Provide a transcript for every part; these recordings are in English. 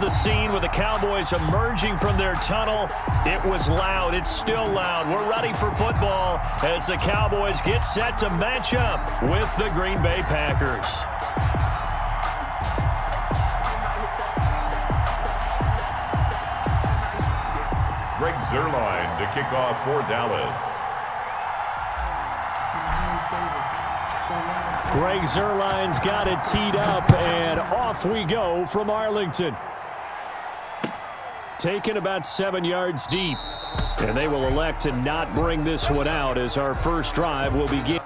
was the scene with the Cowboys emerging from their tunnel. It was loud. It's still loud. We're ready for football as the Cowboys get set to match up with the Green Bay Packers. Greg Zuerlein to kick off for Dallas. Greg Zuerlein's got it teed up, and off we go from Arlington. Taken about 7 yards deep, and they will elect to not bring this one out as our first drive will begin.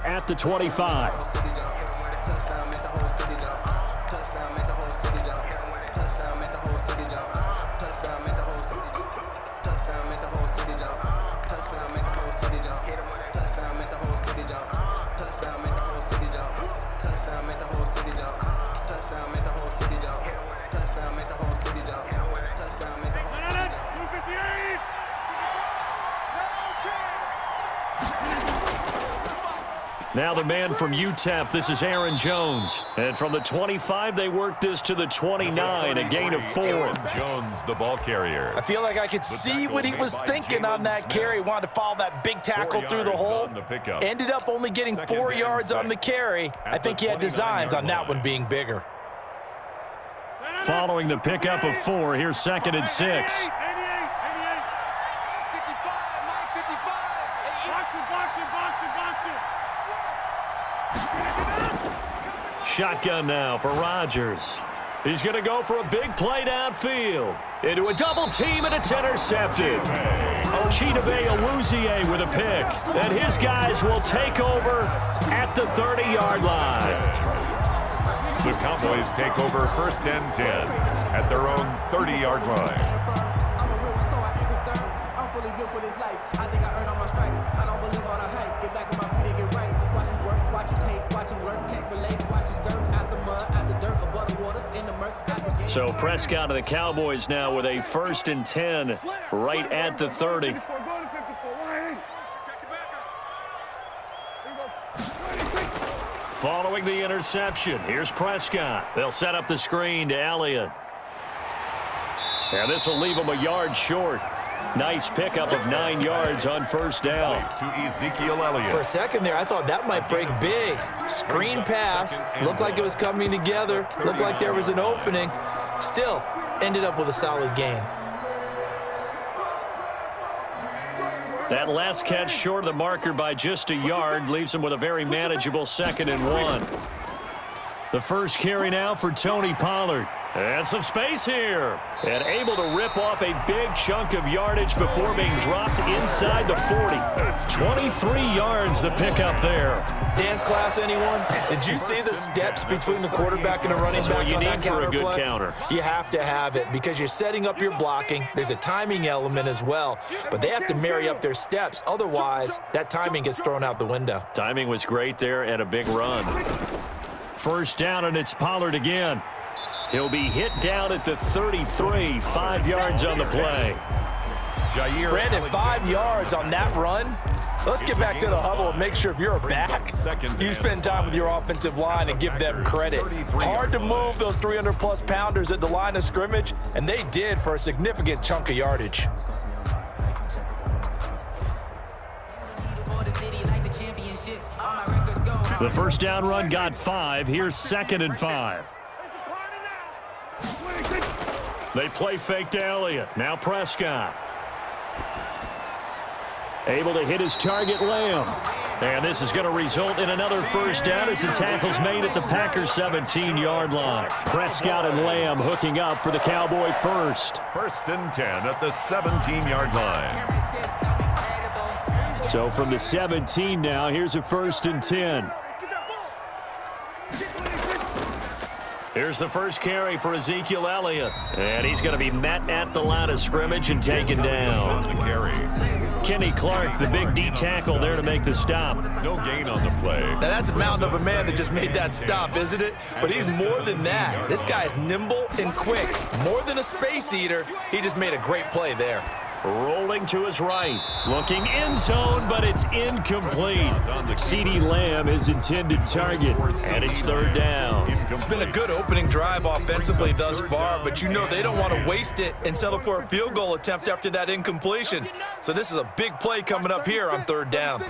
At the 25. Now the man from UTEP, this is Aaron Jones. And from the 25, they work this to the 29, a gain of 4. Jones, the ball carrier. I feel like I could see what he was thinking on that carry. Wanted to follow that big tackle through the hole. Ended up only getting 4 yards on the carry. I think he had designs on that one being bigger. Following the pickup of 4, here's 2nd and 6. Shotgun now for Rodgers. He's going to go for a big play downfield. Into a double team, and it's intercepted. Chidobe Awuzie with a pick. And his guys will take over at the 30-yard line. The Cowboys take over 1st and 10 at their own 30-yard line. I'm fully built for this life. I think I earned all my stripes. I don't believe all the hype. Get back on my feet and get right. Watch him work, watch him hate, watch him learn. Can't relate. Watch his skirt out the mud, out the dirt, above the waters, in the murks, out the game. So Prescott and the Cowboys now with a 1st and 10 right at the 30. Following the interception, here's Prescott. They'll set up the screen to Elliott. And this will leave him a yard short. Nice pickup of 9 yards on 1st down. To Ezekiel Elliott. For a second there, I thought that might break big. Screen pass. Looked like it was coming together. Looked like there was an opening. Still, ended up with a solid gain. That last catch short of the marker by just a yard leaves him with a very manageable 2nd and 1. The first carry now for Tony Pollard. And some space here. And able to rip off a big chunk of yardage before being dropped inside the 40. 23 yards the pickup there. Dance class, anyone? Did you see the steps between the quarterback and the running back on that counter play? That's what you need for a good counter. You have to have it because you're setting up your blocking. There's a timing element as well, but they have to marry up their steps. Otherwise, that timing gets thrown out the window. Timing was great there and a big run. First down, and it's Pollard again. He'll be hit down at the 33, 5 yards on the play. Brandon, 5 yards on that run. Let's get back to the huddle and make sure if you're a back, you spend time with your offensive line and give them credit. Hard to move those 300-plus pounders at the line of scrimmage, and they did for a significant chunk of yardage. The first down run got 5. Here's 2nd and 5. They play fake to Elliott. Now Prescott. Able to hit his target, Lamb. And this is going to result in another first down as the tackle's made at the Packers' 17-yard line. Prescott and Lamb hooking up for the Cowboy first. 1st and 10 at the 17-yard line. So from the 17 now, here's a 1st and 10. Here's the first carry for Ezekiel Elliott. And he's going to be met at the line of scrimmage and taken down. Kenny Clark, the big D tackle there to make the stop. No gain on the play. Now that's a mountain of a man that just made that stop, isn't it? But he's more than that. This guy is nimble and quick. More than a space eater. He just made a great play there. Rolling to his right. Looking end zone, but it's incomplete. CeeDee Lamb is intended target, and it's 3rd down. It's been a good opening drive offensively thus far, but you know they don't want to waste it and settle for a field goal attempt after that incompletion. So this is a big play coming up here on 3rd down.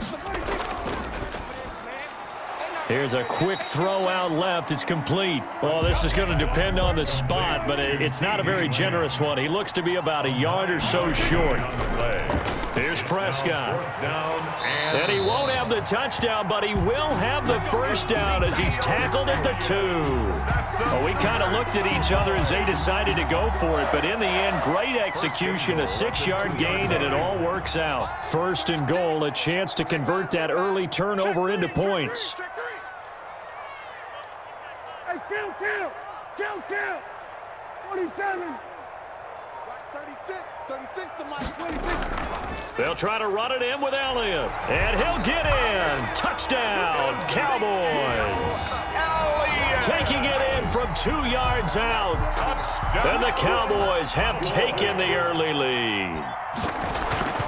Here's a quick throw out left. It's complete. Well, this is going to depend on the spot, but it's not a very generous one. He looks to be about a yard or so short. Here's Prescott. And he won't have the touchdown, but he will have the first down as he's tackled at the 2. Well, we kind of looked at each other as they decided to go for it, but in the end, great execution, a 6-yard gain, and it all works out. 1st and goal, a chance to convert that early turnover into points. Kill. 47. 36 to my 26. They'll try to run it in with Elliott. And he'll get in. Touchdown, Cowboys. Taking it in from 2 yards out. And the Cowboys have taken the early lead.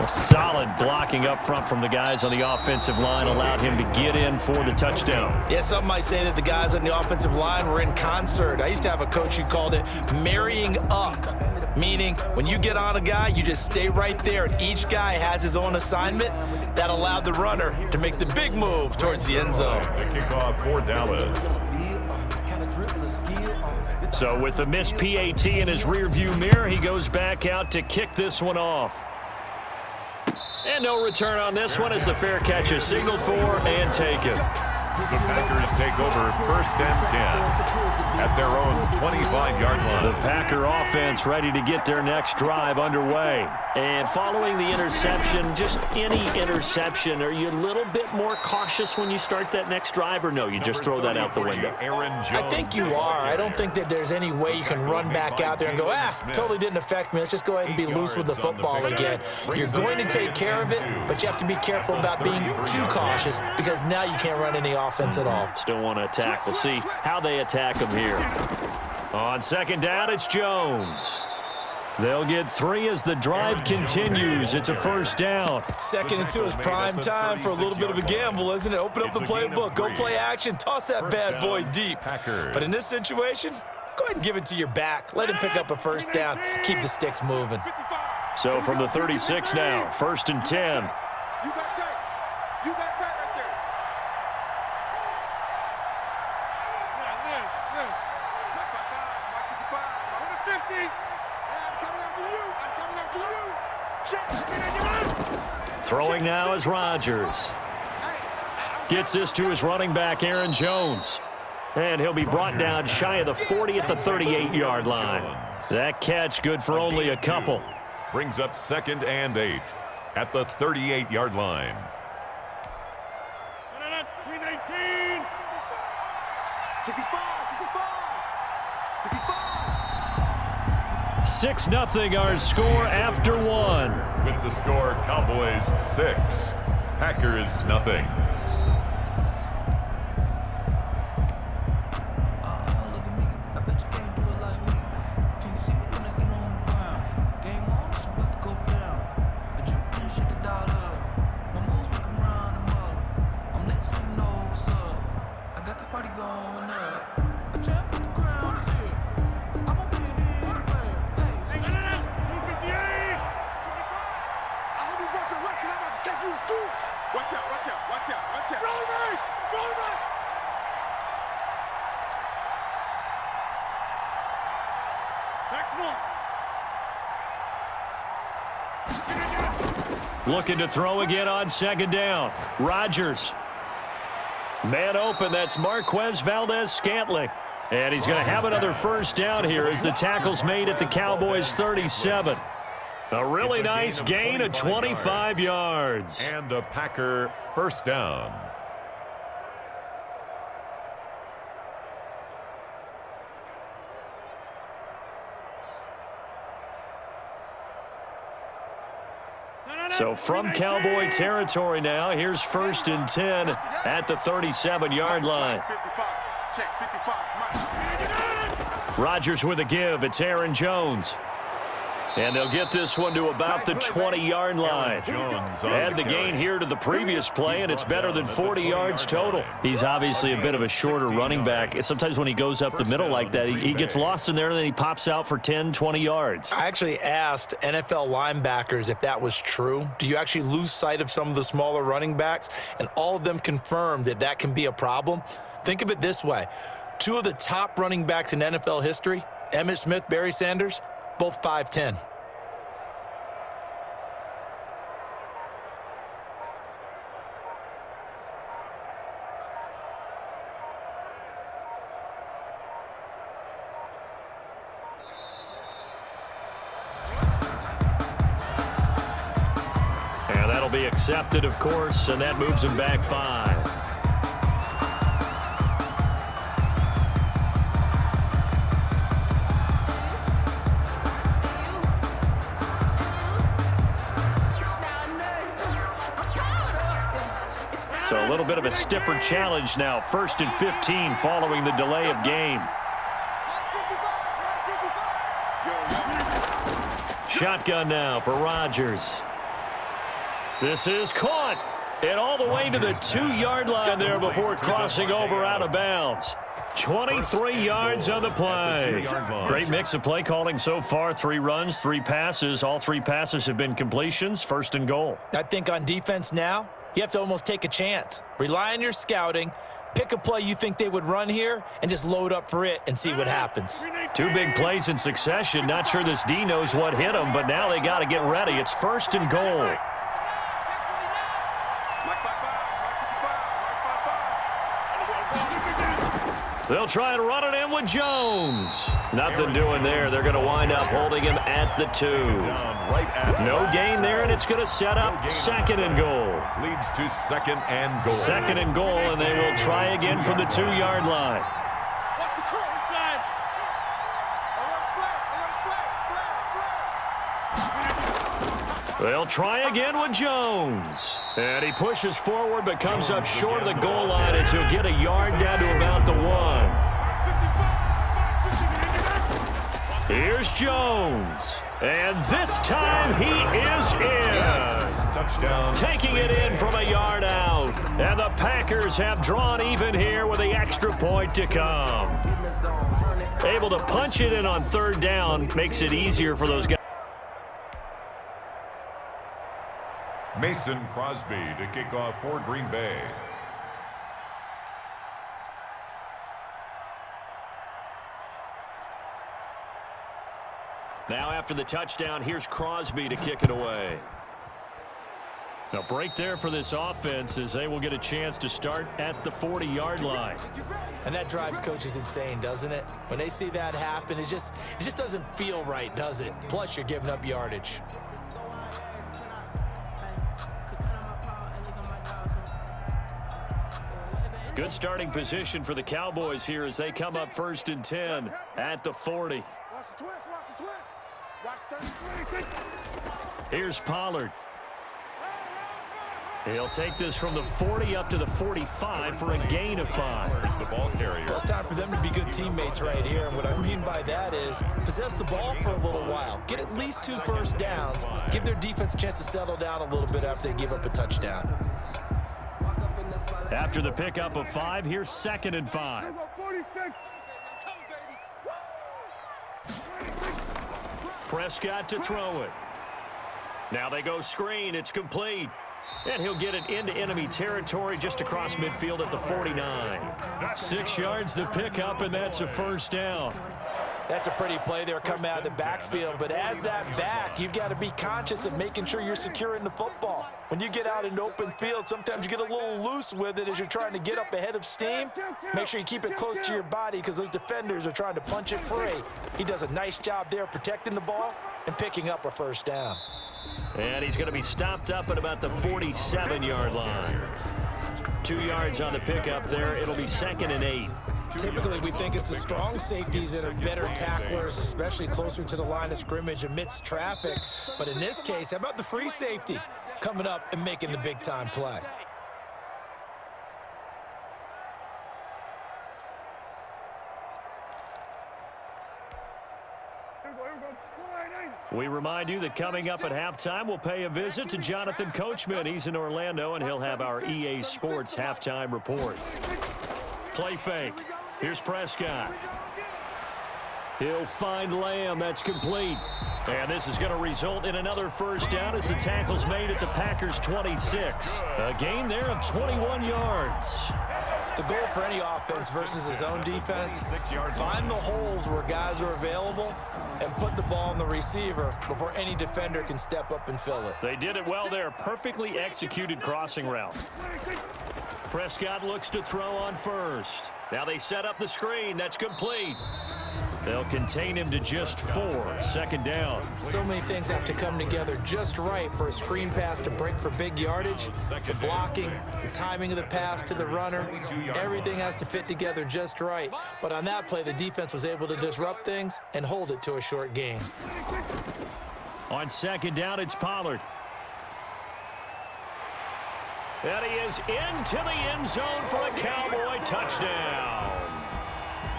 Solid blocking up front from the guys on the offensive line allowed him to get in for the touchdown. Yeah, some might say that the guys on the offensive line were in concert. I used to have a coach who called it marrying up, meaning when you get on a guy, you just stay right there, and each guy has his own assignment. That allowed the runner to make the big move towards the end zone. The kickoff for Dallas. So with the missed PAT in his rearview mirror, he goes back out to kick this one off. And no return on this one as the fair catch is signaled for and taken. The Packers take over 1st and 10 at their own 25-yard line. The Packer offense ready to get their next drive underway. And following the interception, just any interception, are you a little bit more cautious when you start that next drive, or no, you just throw that out the window? I think you are. I don't think that there's any way you can run back out there and go, totally didn't affect me. Let's just go ahead and be loose with the football again. You're going to take care of it, but you have to be careful about being too cautious because now you can't run any offense at all. Still want to attack. We'll see how they attack him here. On 2nd down, it's Jones. They'll get 3 as the drive continues. It's a 1st down. 2nd and 2 is prime time for a little bit of a gamble, isn't it? Open up the playbook. Go play action. Toss that bad boy deep. But in this situation, go ahead and give it to your back. Let him pick up a 1st down. Keep the sticks moving. So from the 36 now, 1st and 10. You got tight. You got tight right there. Now, live. Mark 55. 50. I'm coming after you. Throwing now is Rodgers. Gets this to his running back, Aaron Jones. And he'll be brought down shy of the 40 at the 38-yard line. That catch good for only a couple. Brings up 2nd and 8 at the 38-yard line. 6-0 our score after one. With the score, Cowboys 6, Packers nothing. Looking to throw again on 2nd down. Rodgers. Man open, that's Marquez Valdez-Scantling. And he's going to have another first down here as the tackle's made at the Cowboys' 37. A really nice gain of 25 yards. And a Packer first down. So from Cowboy territory now, here's 1st and 10 at the 37-yard line. Rodgers with a give. It's Aaron Jones. And they'll get this one to about the 20-yard line. Add the gain here to the previous play, and it's better than 40 yards total. He's obviously a bit of a shorter running back. Sometimes when he goes up the middle like that, he gets lost in there, and then he pops out for 10, 20 yards. I actually asked NFL linebackers if that was true. Do you actually lose sight of some of the smaller running backs? And all of them confirmed that that can be a problem. Think of it this way. 2 of the top running backs in NFL history, Emmitt Smith, Barry Sanders, both 5'10". And that'll be accepted, of course, and that moves him back 5. So a little bit of a stiffer challenge now. 1st and 15 following the delay of game. Shotgun now for Rodgers. This is caught. And all the way to the 2-yard line there before crossing over out of bounds. 23 yards on the play. Great mix of play calling so far. 3 runs, 3 passes. All 3 passes have been completions. 1st and goal. I think on defense now, you have to almost take a chance. Rely on your scouting. Pick a play you think they would run here and just load up for it and see what happens. 2 big plays in succession. Not sure this D knows what hit him, but now they got to get ready. It's 1st and goal. They'll try and run it in with Jones. Nothing doing there. They're going to wind up holding him at the 2. No gain there, and it's going to set up 2nd and goal. Leads to 2nd and goal. 2nd and goal, and they will try again from the 2-yard line. They'll try again with Jones. And he pushes forward but comes up short of the goal line as he'll get a yard down to about the 1. Here's Jones. And this time he is in. Yes. Touchdown. Taking it in from a yard out. And the Packers have drawn even here with the extra point to come. Able to punch it in on 3rd down makes it easier for those guys. Mason Crosby to kick off for Green Bay. Now after the touchdown, here's Crosby to kick it away. A break there for this offense as they will get a chance to start at the 40-yard line. And that drives coaches insane, doesn't it? When they see that happen, it just doesn't feel right, does it? Plus, you're giving up yardage. Good starting position for the Cowboys here as they come up 1st and 10 at the 40. Watch the twist, watch the twist. Watch 30. Here's Pollard. He'll take this from the 40 up to the 45 for a gain of 5. The ball carrier. Well, it's time for them to be good teammates right here. And what I mean by that is possess the ball for a little while. Get at least 2 first downs. Give their defense a chance to settle down a little bit after they give up a touchdown. After the pickup of 5, here's 2nd and 5. Prescott to throw it. Now they go screen. It's complete. And he'll get it into enemy territory just across midfield at the 49. 6 yards the pickup, and that's a first down. That's a pretty play there coming out of the backfield. But as that back, you've got to be conscious of making sure you're securing the football. When you get out in open field, sometimes you get a little loose with it as you're trying to get up ahead of steam. Make sure you keep it close to your body because those defenders are trying to punch it free. He does a nice job there protecting the ball and picking up a first down. And he's going to be stopped up at about the 47-yard line. 2 yards on the pickup there. It'll be 2nd and 8. Typically, we think it's the strong safeties that are better tacklers, especially closer to the line of scrimmage amidst traffic. But in this case, how about the free safety coming up and making the big-time play? We remind you that coming up at halftime, we'll pay a visit to Jonathan Coachman. He's in Orlando, and he'll have our EA Sports halftime report. Play fake. Here's Prescott. He'll find Lamb. That's complete. And this is going to result in another first down as the tackle's made at the Packers' 26. A gain there of 21 yards. The goal for any offense versus his own defense, find the holes where guys are available and put the ball on the receiver before any defender can step up and fill it. They did it well there. Perfectly executed crossing route. Prescott looks to throw on first. Now they set up the screen. That's complete. They'll contain him to just 4. 2nd down. So many things have to come together just right for a screen pass to break for big yardage. The blocking, the timing of the pass to the runner, everything has to fit together just right. But on that play, the defense was able to disrupt things and hold it to a short gain. On 2nd down, it's Pollard. And he is into the end zone for a Cowboy touchdown.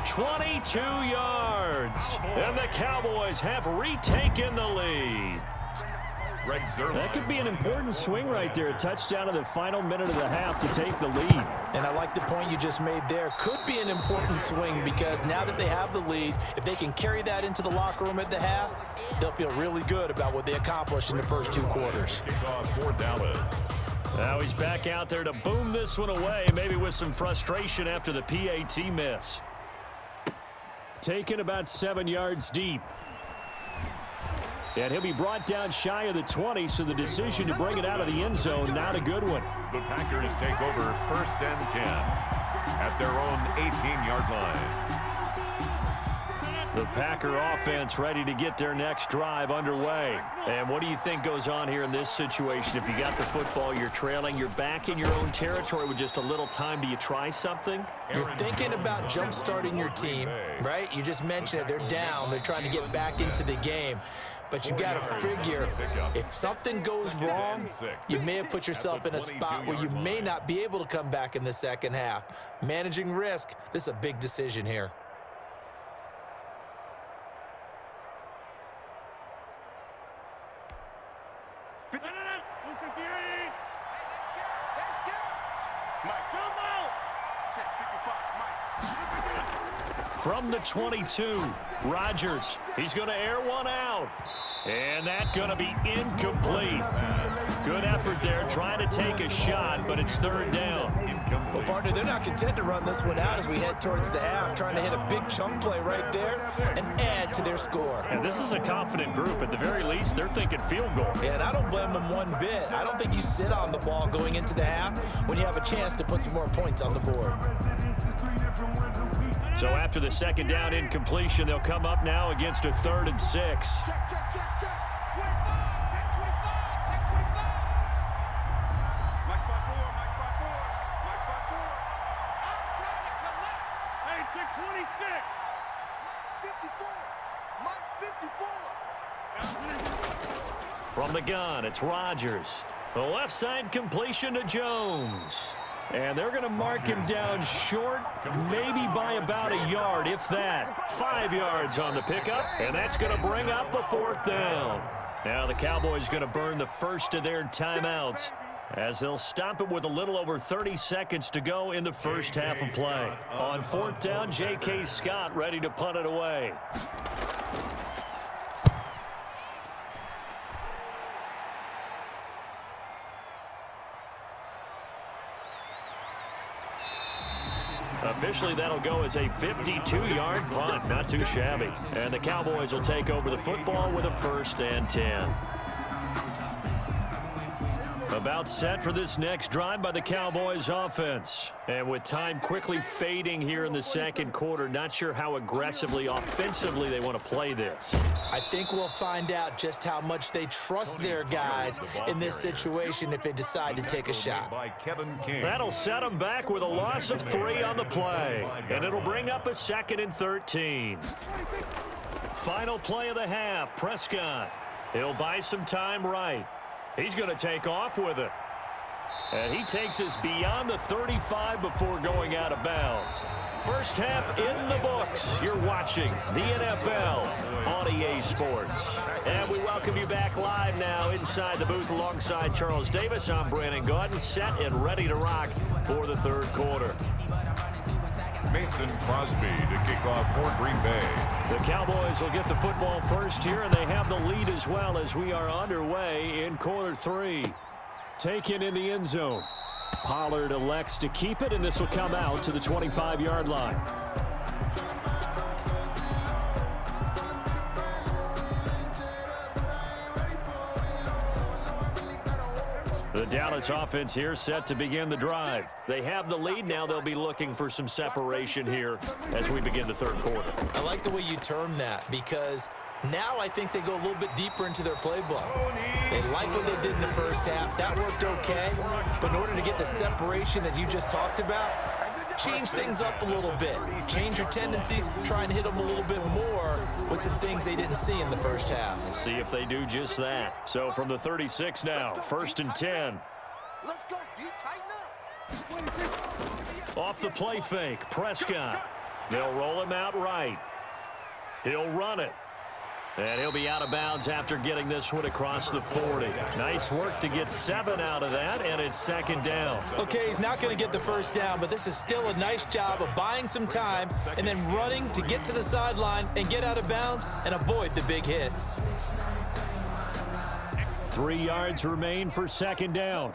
22 yards. And the Cowboys have retaken the lead. That could be an important swing right there. A touchdown in the final minute of the half to take the lead. And I like the point you just made there. Could be an important swing because now that they have the lead, if they can carry that into the locker room at the half, they'll feel really good about what they accomplished in the first 2 quarters. For Dallas. Now he's back out there to boom this one away, maybe with some frustration after the PAT miss. Taken about 7 yards deep. And he'll be brought down shy of the 20, so the decision to bring it out of the end zone, not a good one. The Packers take over 1st and 10 at their own 18-yard line. The Packer offense ready to get their next drive underway. And what do you think goes on here in this situation? If you got the football, you're trailing, you're back in your own territory with just a little time. Do you try something? You're thinking about jump-starting your team, right? You just mentioned it. They're down. They're trying to get back into the game. But you got to figure, if something goes wrong, you may have put yourself in a spot where you may not be able to come back in the second half. Managing risk, this is a big decision here. From the 22, Rodgers. He's going to air one out. And that's going to be incomplete. Good effort there, trying to take a shot, but it's third down. Well, partner, they're not content to run this one out as we head towards the half, trying to hit a big chunk play right there and add to their score. And this is a confident group. At the very least, they're thinking field goal. Yeah, and I don't blame them one bit. I don't think you sit on the ball going into the half when you have a chance to put some more points on the board. So after the second down incompletion, they'll come up now against a 3rd and 6. Check, check, check, check. 25, check 25, check 25. Mike by 4, Mike by 4, Mike by 4. I'm trying to collect. Hey, check 26. Mike 54. Mike 54. From the gun, it's Rodgers. The left side completion to Jones. And they're going to mark him down short, maybe by about a yard, if that. 5 yards on the pickup, and that's going to bring up a 4th down. Now the Cowboys going to burn the first of their timeouts as they'll stop it with a little over 30 seconds to go in the first half of play. On 4th down, J.K. Scott ready to punt it away. Officially, that'll go as a 52-yard punt. Not too shabby. And the Cowboys will take over the football with a 1st and 10. About set for this next drive by the Cowboys offense. And with time quickly fading here in the second quarter, not sure how aggressively, offensively they want to play this. I think we'll find out just how much they trust their guys in this situation if they decide to take a shot. That'll set them back with a loss of 3 on the play. And it'll bring up a 2nd and 13. Final play of the half, Prescott. He'll buy some time right. He's going to take off with it. And he takes us beyond the 35 before going out of bounds. First half in the books. You're watching the NFL on EA Sports. And we welcome you back live now inside the booth alongside Charles Davis. I'm Brandon Gordon, set and ready to rock for the third quarter. Mason Crosby to kick off for Green Bay. The Cowboys will get the football first here, and they have the lead as well as we are underway in quarter 3. Taken in the end zone. Pollard elects to keep it, and this will come out to the 25-yard line. The Dallas offense here set to begin the drive. They have the lead now. They'll be looking for some separation here as we begin the third quarter. I like the way you term that because now I think they go a little bit deeper into their playbook. They like what they did in the first half. That worked okay. But in order to get the separation that you just talked about, change things up a little bit. Change your tendencies, try and hit them a little bit more with some things they didn't see in the first half. We'll see if they do just that. So from the 36 now, 1st and 10. Let's go, D. Tighten up. Off the play fake, Prescott. They'll roll him out right. He'll run it. And he'll be out of bounds after getting this one across the 40. Nice work to get 7 out of that, and it's 2nd down. Okay, he's not going to get the first down, but this is still a nice job of buying some time and then running to get to the sideline and get out of bounds and avoid the big hit. 3 yards remain for 2nd down.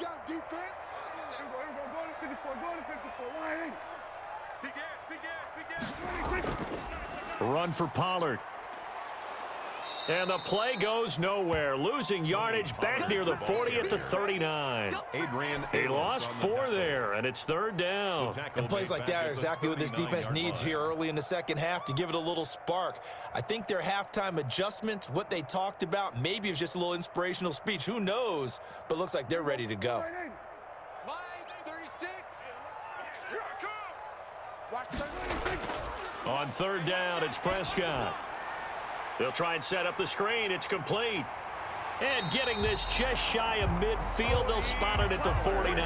Run for Pollard. And the play goes nowhere. Losing yardage back near the 40 at the 39. He lost 4 there, and it's 3rd down. And plays like that are exactly what this defense needs here early in the second half to give it a little spark. I think their halftime adjustments, what they talked about, maybe it was just a little inspirational speech. Who knows? But looks like they're ready to go. Line 36. Here I come. Watch 36. On 3rd down, it's Prescott. They'll try and set up the screen. It's complete. And getting this just shy of midfield, they'll spot it at the 49.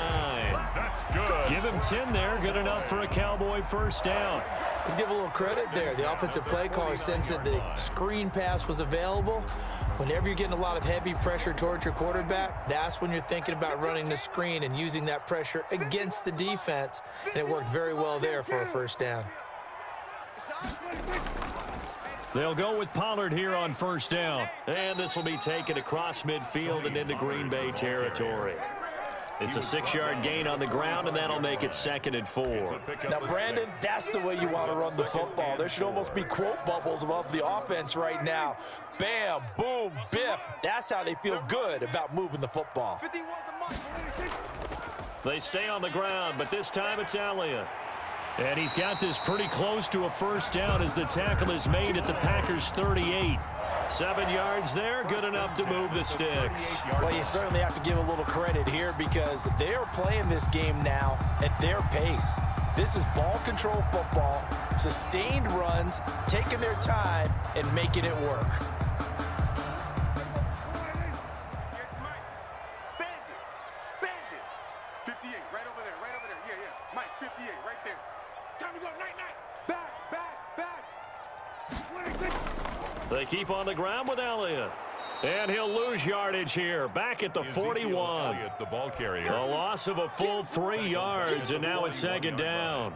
That's good. Give him 10 there. Good enough for a Cowboy first down. Let's give a little credit there. The offensive play caller sensed that the screen pass was available. Whenever you're getting a lot of heavy pressure towards your quarterback, that's when you're thinking about running the screen and using that pressure against the defense. And it worked very well there for a first down. They'll go with Pollard here on first down. And this will be taken across midfield and into Green Bay territory. It's a 6-yard gain on the ground, and that'll make it 2nd and 4. Now, Brandon, that's the way you want to run the football. There should almost be quote bubbles above the offense right now. Bam, boom, biff. That's how they feel good about moving the football. They stay on the ground, but this time it's Elliott. And he's got this pretty close to a first down as the tackle is made at the Packers' 38. 7 yards there, good enough to move the sticks. Well, you certainly have to give a little credit here because they are playing this game now at their pace. This is ball control football, sustained runs, taking their time, and making it work. Bandit. 58, right over there. Yeah. Mike, 58, right there. Time to go, night. Back. 26. They keep on the ground with Elliott. And he'll lose yardage here, back at the 41. The ball carrier. A loss of a full 3 yards, and now it's 2nd down.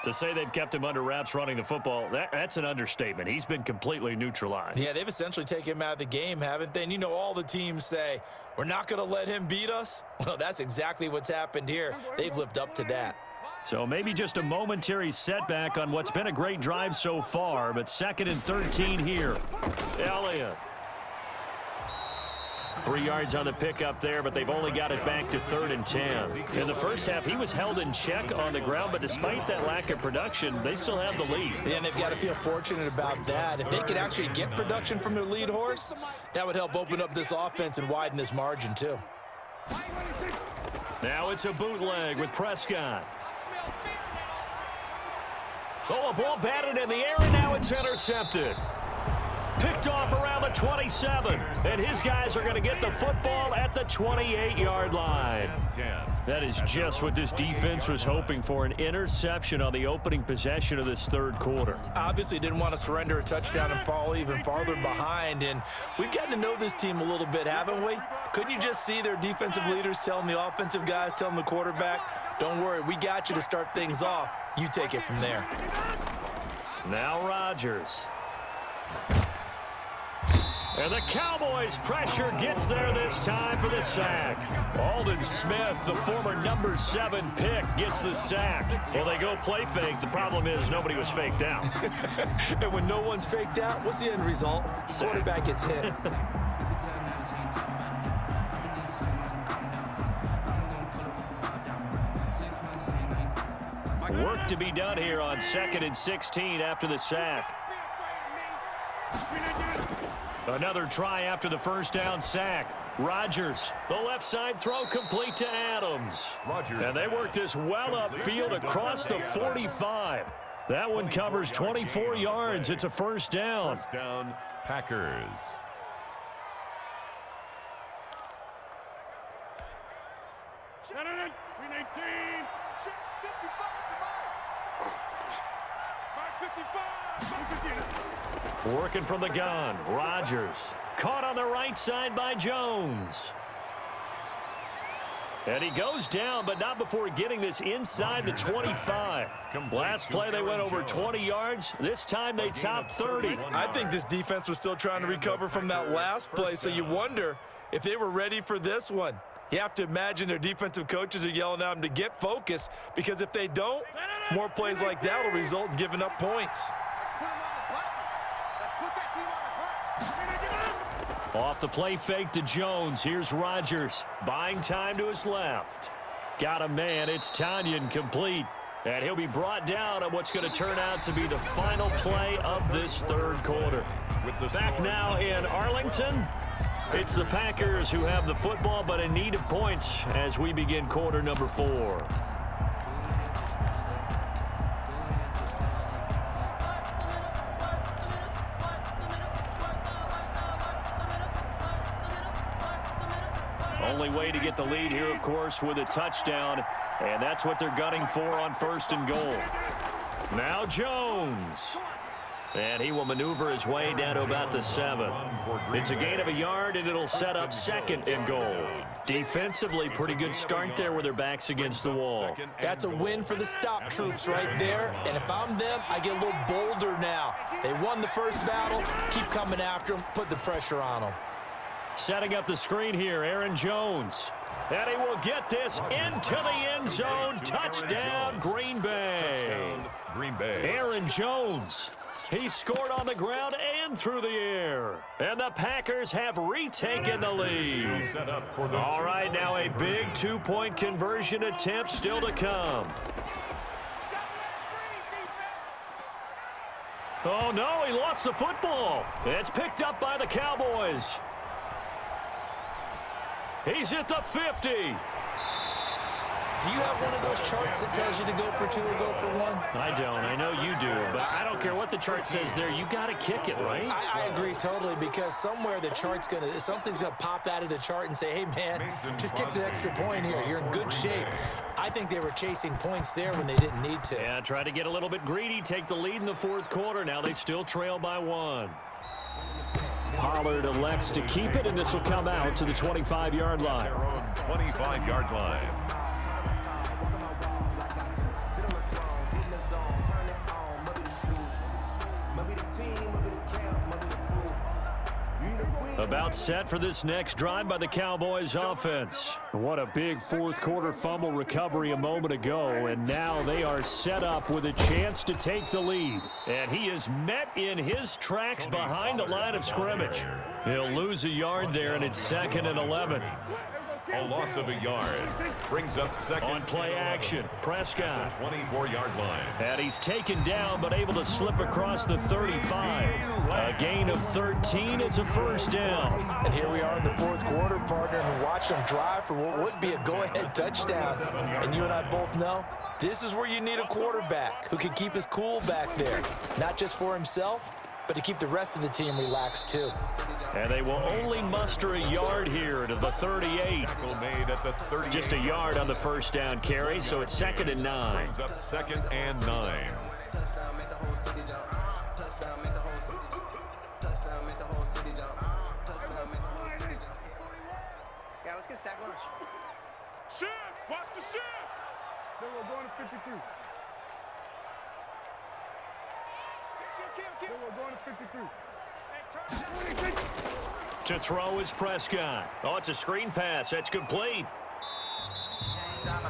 To say they've kept him under wraps running the football, that's an understatement. He's been completely neutralized. Yeah, they've essentially taken him out of the game, haven't they? And you know, all the teams say, we're not going to let him beat us. Well, that's exactly what's happened here. They've lived up to that. So maybe just a momentary setback on what's been a great drive so far, but 2nd and 13 here. Elliott. 3 yards on the pickup there, but they've only got it back to 3rd and 10. In the first half, he was held in check on the ground, but despite that lack of production, they still have the lead. Yeah, and they've got to feel fortunate about that. If they could actually get production from their lead horse, that would help open up this offense and widen this margin too. Now it's a bootleg with Prescott. Oh, a ball batted in the air, and now it's intercepted. Picked off around the 27, and his guys are going to get the football at the 28-yard line. That is just what this defense was hoping for, an interception on the opening possession of this 3rd quarter. Obviously didn't want to surrender a touchdown and fall even farther behind, and we've gotten to know this team a little bit, haven't we? Couldn't you just see their defensive leaders telling the offensive guys, telling the quarterback, don't worry, we got you to start things off. You take it from there. Now Rodgers. And the Cowboys' pressure gets there this time for the sack. Aldon Smith, the former number 7 pick, gets the sack. Well, they go play fake. The problem is nobody was faked out. And when no one's faked out, what's the end result? Quarterback gets hit. Work to be done here on 2nd and 16 after the sack. Another try after the first down sack. Rodgers, the left side throw complete to Adams. And they work this well upfield across the 45. That one covers 24 yards. It's a first down. First down, Packers. Shanahan, 319. Check 55. Mark 55. Working from the gun. Rodgers caught on the right side by Jones. And he goes down, but not before getting this inside the 25. Last play, they went over 20 yards. This time, they topped 30. I think this defense was still trying to recover from that last play, so you wonder if they were ready for this one. You have to imagine their defensive coaches are yelling at them to get focused, because if they don't, more plays like that will result in giving up points. Off the play fake to Jones. Here's Rodgers. Buying time to his left. Got a man. It's Tanyan complete. And he'll be brought down on what's going to turn out to be the final play of this third quarter. Back now in Arlington. It's the Packers who have the football, but in need of points as we begin quarter number 4. Only way to get the lead here, of course, with a touchdown, and that's what they're gunning for on 1st and goal. Now Jones. And he will maneuver his way down to about the 7. It's a gain of a yard, and it'll set up 2nd and goal. Defensively, pretty good start there with their backs against the wall. That's a win for the stop troops right there. And if I'm them, I get a little bolder now. They won the first battle. Keep coming after them. Put the pressure on them. Setting up the screen here, Aaron Jones. And he will get this into the end zone. Touchdown, Green Bay. Aaron Jones. He scored on the ground and through the air. And the Packers have retaken the lead. All right, now a big 2-point conversion attempt still to come. Oh, no, he lost the football. It's picked up by the Cowboys. He's at the 50. Do you have one of those charts that tells you to go for 2 or go for 1? I don't. I know you do, but I don't care what the chart says there. You got to kick it, right? I agree totally, because somewhere the chart's something's gonna pop out of the chart and say, hey man, just kick the extra point here. You're in good shape. I think they were chasing points there when they didn't need to. Yeah, try to get a little bit greedy, take the lead in the 4th quarter. Now they still trail by 1. Pollard elects to keep it, and this will come out to the 25-yard line. 25-yard line. About set for this next drive by the Cowboys offense. What a big 4th quarter fumble recovery a moment ago, and now they are set up with a chance to take the lead. And he is met in his tracks behind the line of scrimmage. He'll lose a yard there, and it's 2nd and 11. A loss of a yard brings up 2nd. On play action, Prescott. 24-yard line. And he's taken down, but able to slip across the 35. A gain of 13. It's a 1st down. And here we are in the 4th quarter, partner, and watch them drive for what would be a go-ahead touchdown. And you and I both know this is where you need a quarterback who can keep his cool back there, not just for himself, but to keep the rest of the team relaxed too. And they will only muster a yard here to the 38. Made at the 38. Just a yard on the 1st down carry, so it's 2nd and 9. Brings up 2nd and 9. Yeah, let's get a sack lunch. Shift! Watch the shift! Then we're going to 53. Kill. Then we're going to 53. To throw is Prescott. Oh, it's a screen pass. That's complete.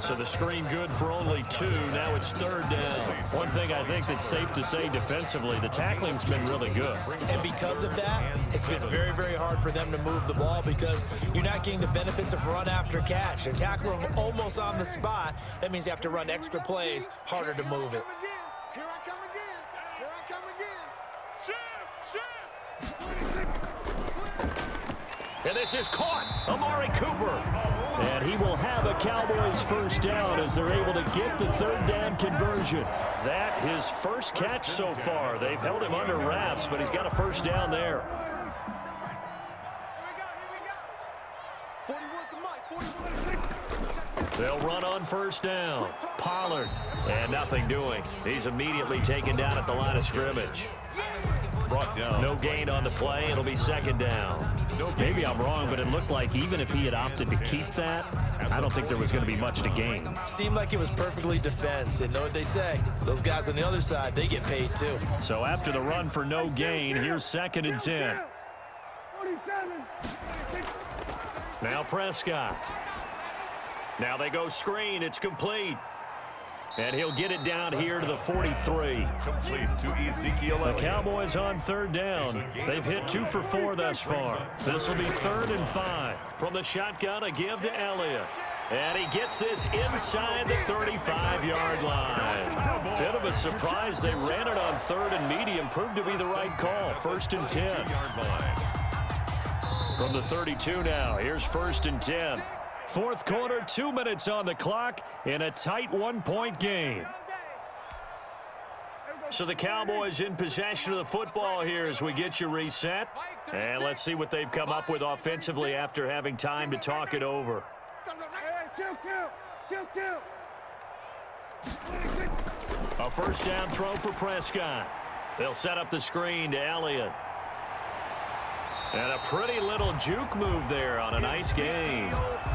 So the screen good for only 2. Now it's 3rd down. One thing I think that's safe to say defensively, the tackling's been really good. And because of that, it's been very, very hard for them to move the ball because you're not getting the benefits of run after catch. They're tackling them almost on the spot. That means you have to run extra plays, harder to move it. Here I come again. Here I come again. Shift! And this is caught. Amari Cooper. And he will have a Cowboys 1st down as they're able to get the 3rd down conversion. That his 1st catch so far. They've held him under wraps, but he's got a 1st down there. They'll run on 1st down. Pollard. And nothing doing. He's immediately taken down at the line of scrimmage. Brought down. No gain on the play. It'll be 2nd down. Maybe I'm wrong, but it looked like even if he had opted to keep that, I don't think there was going to be much to gain. Seemed like it was perfectly defense. And know what they say? Those guys on the other side, they get paid too. So after the run for no gain, here's 2nd and 10. 47. Now Prescott. Now they go screen. It's complete. And he'll get it down here to the 43. Complete to Ezekiel. The Cowboys on 3rd down. They've hit 2 for 4 thus far. This will be 3rd and 5. From the shotgun, a give to Elliott. And he gets this inside the 35-yard line. Bit of a surprise. They ran it on 3rd and medium. Proved to be the right call. 1st and 10. From the 32 now. Here's 1st and 10. 4th quarter, 2 minutes on the clock in a tight 1-point game. So the Cowboys in possession of the football here as we get you reset. And let's see what they've come up with offensively after having time to talk it over. A 1st down throw for Prescott. They'll set up the screen to Elliott. And a pretty little juke move there on a nice game.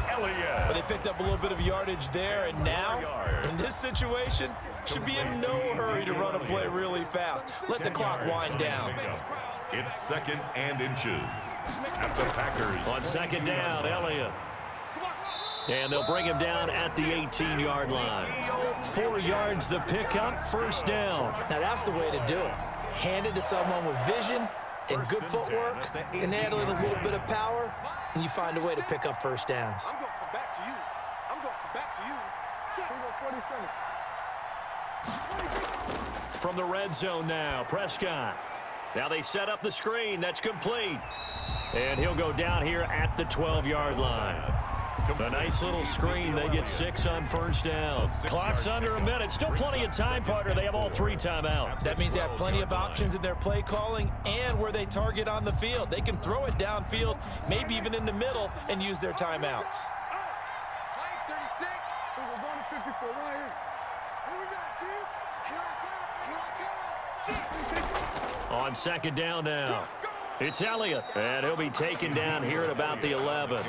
Elliott. But they picked up a little bit of yardage there, and now, in this situation, should be in no hurry to run a play really fast. Let the clock wind down. It's 2nd and inches at the Packers. On 2nd down, Elliott. And they'll bring him down at the 18-yard line. 4 yards the pickup, 1st down. Now that's the way to do it. Hand it to someone with vision and good footwork, and add in a little bit of power, and you find a way to pick up 1st downs. I'm going to come back to you. I'm going to come back to you. Check. 47. From the red zone now, Prescott. Now they set up the screen. That's complete. And he'll go down here at the 12-yard line. A nice little screen. They get 6 on 1st down. Clock's under a minute. Still plenty of time, partner. They have all 3 timeouts. That means they have plenty of options in their play calling and where they target on the field. They can throw it downfield, maybe even in the middle, and use their timeouts. Play 36. We're going to 54 right here. Here we go, dude. Here I come. On 2nd down now, it's Elliott. And he'll be taken down here at about the 11.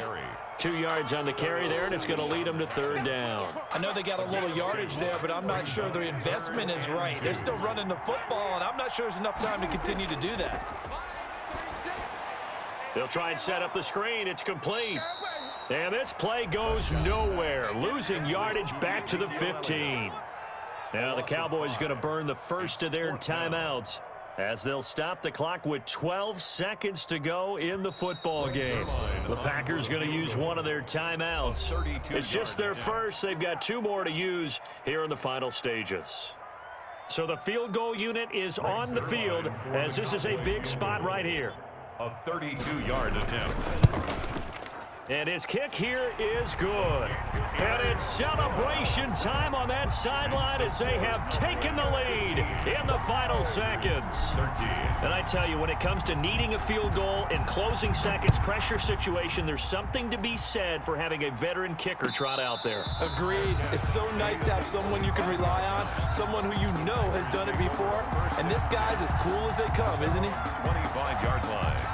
2 yards on the carry there, and it's going to lead them to 3rd down. I know they got a little yardage there, but I'm not sure their investment is right. They're still running the football, and I'm not sure there's enough time to continue to do that. They'll try and set up the screen. It's complete. And this play goes nowhere, losing yardage back to the 15. Now the Cowboys going to burn the first of their timeouts as they'll stop the clock with 12 seconds to go in the football game. The Packers going to use one of their timeouts. It's just their first. They've got 2 more to use here in the final stages. So the field goal unit is on the field as this is a big spot right here. A 32-yard attempt. And his kick here is good. And it's celebration time on that sideline as they have taken the lead in the final seconds. And I tell you, when it comes to needing a field goal in closing seconds pressure situation, there's something to be said for having a veteran kicker trot out there. Agreed. It's so nice to have someone you can rely on, someone who you know has done it before. And this guy's as cool as they come, isn't he? 25-yard line.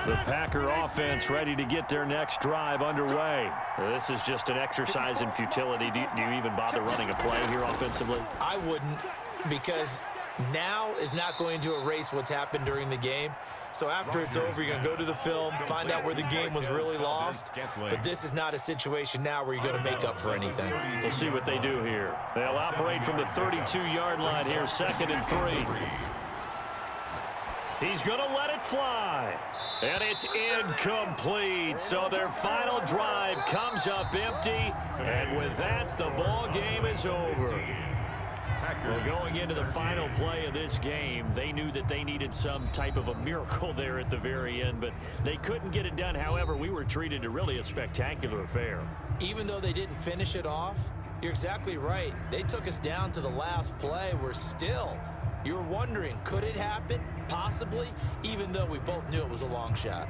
The Packer offense ready to get their next drive underway. This is just an exercise in futility. Do you even bother running a play here offensively? I wouldn't, because now is not going to erase what's happened during the game. So after it's over, you're going to go to the film, find out where the game was really lost. But this is not a situation now where you're going to make up for anything. We'll see what they do here. They'll operate from the 32-yard line here, 2nd and 3. He's going to let it fly. And it's incomplete. So their final drive comes up empty. And with that, the ball game is over. Well, going into the final play of this game, they knew that they needed some type of a miracle there at the very end, but they couldn't get it done. However, we were treated to really a spectacular affair. Even though they didn't finish it off, you're exactly right. They took us down to the last play. We're still, you're wondering, could it happen? Possibly, even though we both knew it was a long shot.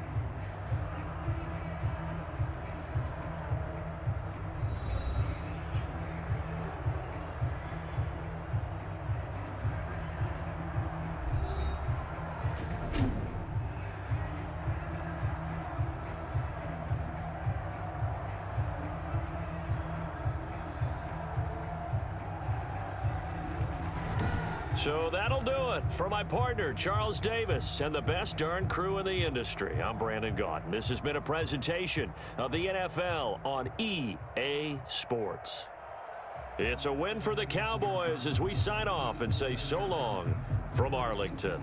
So that'll do it for my partner, Charles Davis, and the best darn crew in the industry. I'm Brandon Gaudin. This has been a presentation of the NFL on EA Sports. It's a win for the Cowboys as we sign off and say so long from Arlington.